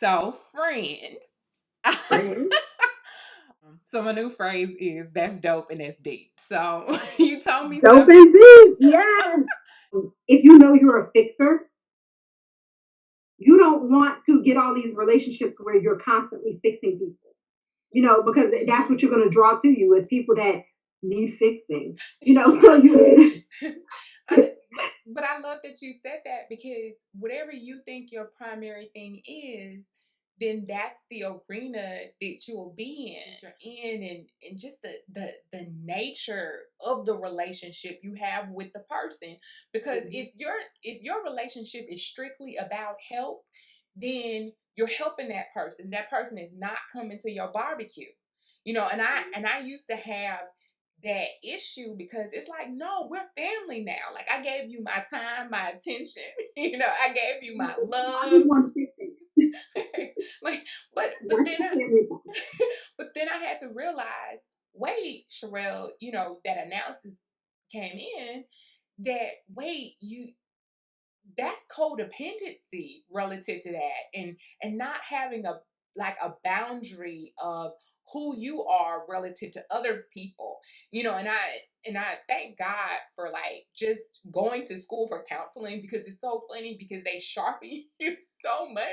So, friend. Friend. So my new phrase is that's dope and that's deep. So you told me Dope something. and deep. Yes. If you know you're a fixer, you don't want to get all these relationships where you're constantly fixing people, because that's what you're going to draw to you is people that need fixing, so you. But I love that you said that because whatever you think your primary thing is, then that's the arena that you will be in. You're in and just the nature of the relationship you have with the person. Because if your relationship is strictly about help, then you're helping that person. That person is not coming to your barbecue. And I used to have that issue because it's like, no, we're family now. Like I gave you my time, my attention, I gave you my I love. just want to fix it. like but but Work then for everybody. but then I had to realize, wait, Sherelle, that analysis came in that wait, that's codependency relative to that and not having a boundary of who you are relative to other people, and I thank God for like just going to school for counseling because it's so funny because they sharpen you so much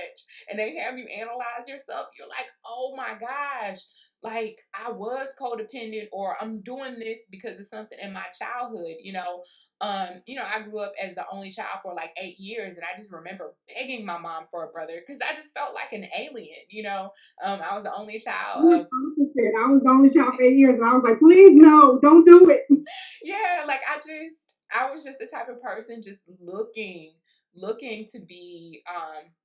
and they have you analyze yourself. You're like, oh my gosh, like I was codependent or I'm doing this because of something in my childhood. I grew up as the only child for like 8 years, and I just remember begging my mom for a brother because I just felt like an alien. I was the only child I'm the of opposite. I was the only child for 8 years, and I was like, please, no, don't do it. yeah, like I was just the type of person just looking to be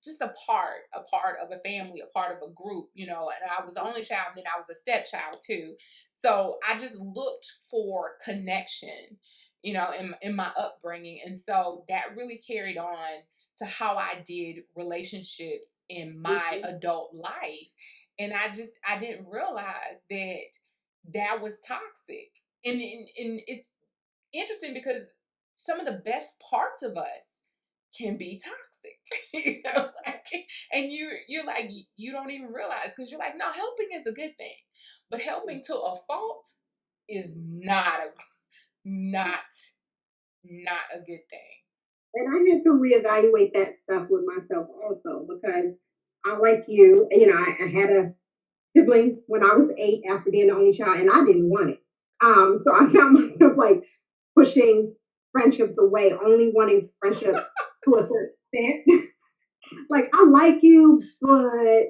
just a part of a family, a part of a group, and I was the only child, and then I was a stepchild too. So I just looked for connection, in my upbringing. And so that really carried on to how I did relationships in my Mhm. adult life. And I didn't realize that that was toxic. And it's interesting because some of the best parts of us can be toxic, and you're like you don't even realize because you're like, no, helping is a good thing, but helping to a fault is not not a good thing. And I had to reevaluate that stuff with myself also because I, like you, I had a sibling when I was 8 after being the only child, and I didn't want it. So I found myself like pushing friendships away, only wanting friendship to a certain extent. Like I like you, but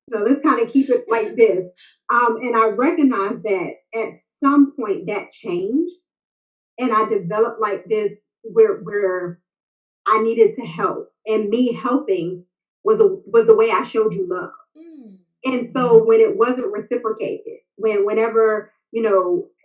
let's kind of keep it like this. And I recognized that at some point that changed, and I developed like this where I needed to help, and me helping was the way I showed you love. Mm. And so when it wasn't reciprocated, whenever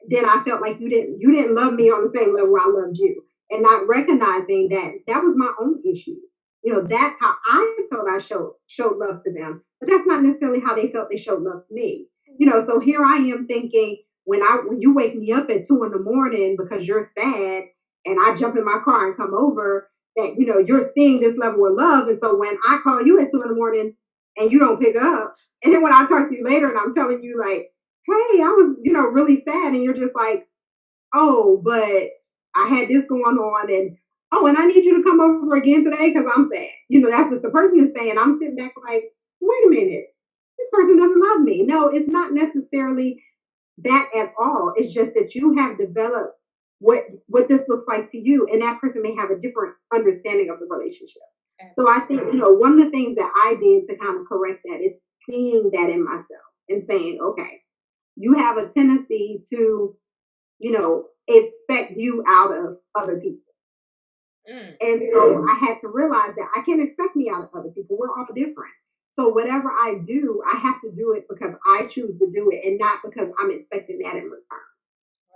then I felt like you didn't love me on the same level I loved you, and not recognizing that that was my own issue. That's how I felt I showed love to them, but that's not necessarily how they felt they showed love to me. So here I am thinking when you wake me up at 2 in the morning because you're sad, and I jump in my car and come over, that you're seeing this level of love, and so when I call you at 2 in the morning and you don't pick up, and then when I talk to you later and I'm telling you like, hey, I was, really sad, and you're just like, oh, but I had this going on, and oh, and I need you to come over again today because I'm sad. That's what the person is saying. I'm sitting back like, wait a minute, this person doesn't love me. No, it's not necessarily that at all. It's just that you have developed what this looks like to you, and that person may have a different understanding of the relationship. So I think, one of the things that I did to kind of correct that is seeing that in myself and saying, okay, you have a tendency to, expect you out of other people. Mm. And so I had to realize that I can't expect me out of other people. We're all different. So whatever I do, I have to do it because I choose to do it and not because I'm expecting that in return.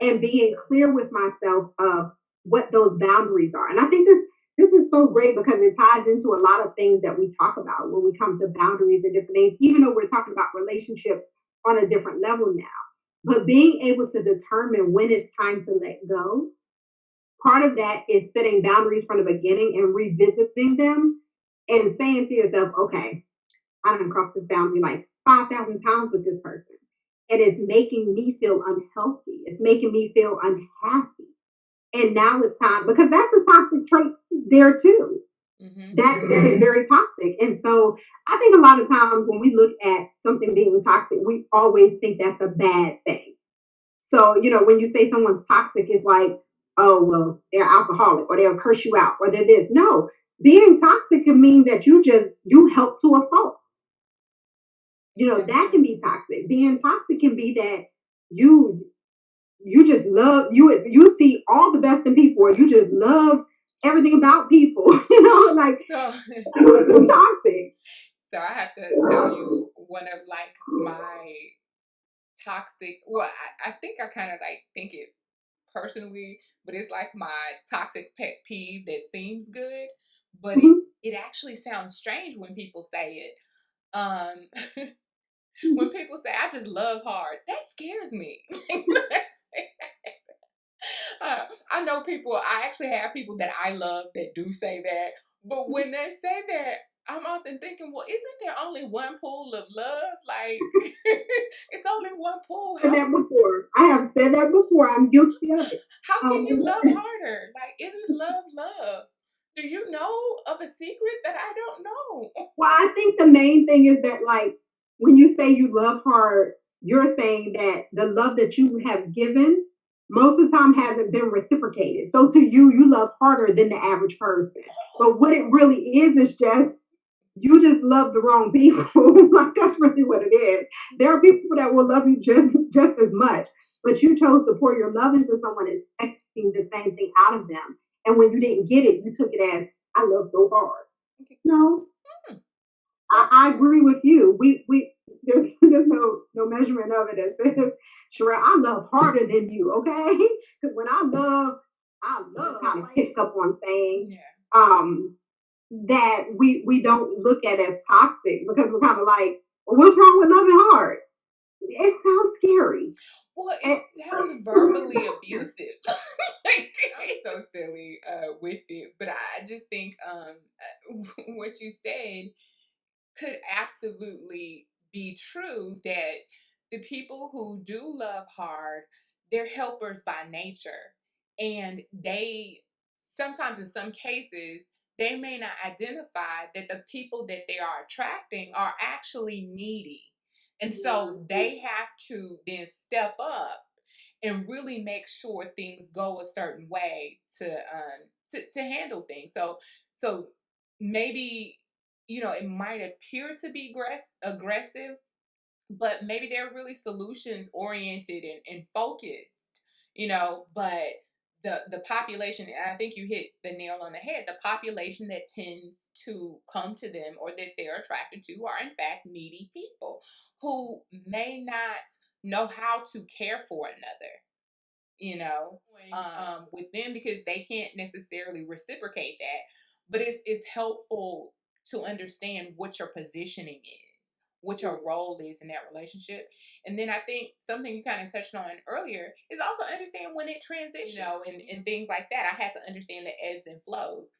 And being clear with myself of what those boundaries are. And I think this is so great because it ties into a lot of things that we talk about when we come to boundaries and different things, even though we're talking about relationships on a different level now. But being able to determine when it's time to let go, part of that is setting boundaries from the beginning and revisiting them and saying to yourself, okay, I done crossed this boundary like 5,000 times with this person. And it's making me feel unhealthy. It's making me feel unhappy. And now it's time because that's a toxic trait there too. Mm-hmm. That is very toxic. And so I think a lot of times when we look at something being toxic, we always think that's a bad thing. So, when you say someone's toxic, it's like, oh, well, they're alcoholic or they'll curse you out or they're this. No, being toxic can mean that you help to a fault. That's That true. can be toxic. Being toxic can be that you you just love you see all the best in people or you just love everything about people, like So, toxic. so I have to tell you one of like my toxic. Well, I think I kind of like think it personally, but it's like my toxic pet peeve that seems good, but it Mhm. it actually sounds strange when people say it. Um, when people say I just love hard, that scares me. I know people. I actually have people that I love that do say that, but when they say that, I'm often thinking, well, isn't there only one pool of love? Like, it's only one pool. Said that before. I have said that before. I'm guilty of it. How can you Um, love harder? Like, isn't love love? Do you know of a secret that I don't know? well, I think the main thing is that, like, when you say you love hard, you're saying that the love that you have given most of the time hasn't been reciprocated. So to you, you love harder than the average person. But what it really is just you just love the wrong people. Like that's really what it is. There are people that will love you just as much, but you chose to pour your love into someone expecting the same thing out of them. And when you didn't get it, you took it as I love so hard. No, Hmm, that's I agree with you. We there's no measurement of it that says, Sherelle, I love harder than you, okay? Because when I love kind of pick up on saying, yeah. um, that we don't look at as toxic because we're kind of like, well, what's wrong with loving hard? It sounds scary. Well, it And, sounds verbally abusive. Like, I'm so silly with it, but I just think what you said could absolutely be true that the people who do love hard, they're helpers by nature. And they sometimes, in some cases, they may not identify that the people that they are attracting are actually needy. And so they have to then step up and really make sure things go a certain way to handle things. So maybe it might appear to be aggressive, but maybe they're really solutions oriented and focused, but the population, and I think you hit the nail on the head, the population that tends to come to them or that they're attracted to are in fact needy people who may not know how to care for another, with them because they can't necessarily reciprocate that. But it's helpful to understand what your positioning is, what your role is in that relationship. And then I think something you kind of touched on earlier is also understand when it transitions, and things like that. I had to understand the ebbs and flows,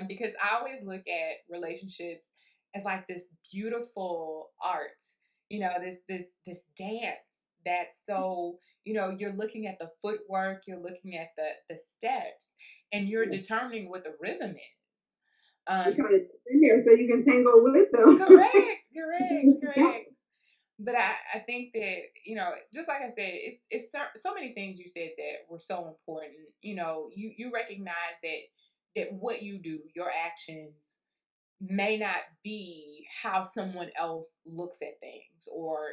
because I always look at relationships as like this beautiful art, this dance that's so, you're looking at the footwork, you're looking at the steps, and you're determining what the rhythm is. you're Um, trying to sit in there so you can tangle with them. correct. But I think that, just like I said, it's so many things you said that were so important. You recognize that what you do, your actions may not be how someone else looks at things, or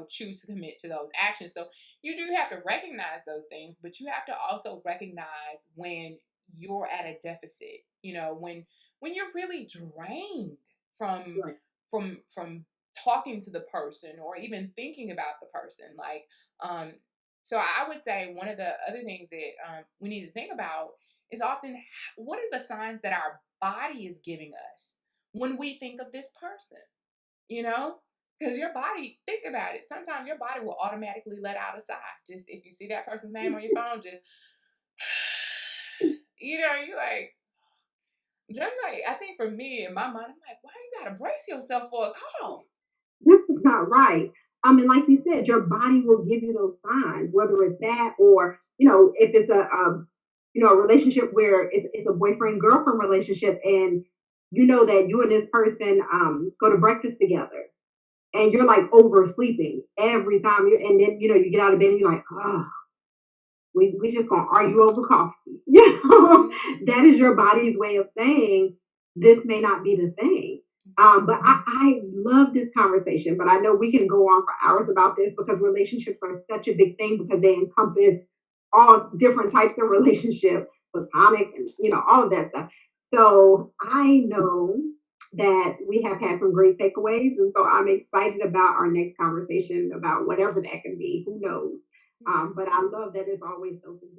choose to commit to those actions. So you do have to recognize those things, but you have to also recognize when you're at a deficit, when you're really drained from Right. from talking to the person or even thinking about the person, like, so I would say one of the other things that we need to think about is often what are the signs that our body is giving us when we think of this person, you know? Because your body, think about it. Sometimes your body will automatically let out a sigh. Just if you see that person's name on your phone, just, you're like, I'm like, I think for me in my mind, I'm like, why you gotta brace yourself for a call? This is not right. And like you said, your body will give you those signs, whether it's that or, if it's a relationship where it's a boyfriend girlfriend relationship, and you know that you and this person go to breakfast together, and you're like oversleeping every time and then you get out of bed and you're like, oh, we just gonna argue over coffee. Mhm. That is your body's way of saying this may not be the thing. But I love this conversation, but I know we can go on for hours about this because relationships are such a big thing because they encompass all different types of relationship, platonic, and all of that stuff. So I know that we have had some great takeaways, and so I'm excited about our next conversation about whatever that can be. Who knows? Yeah. But I love that it's always open.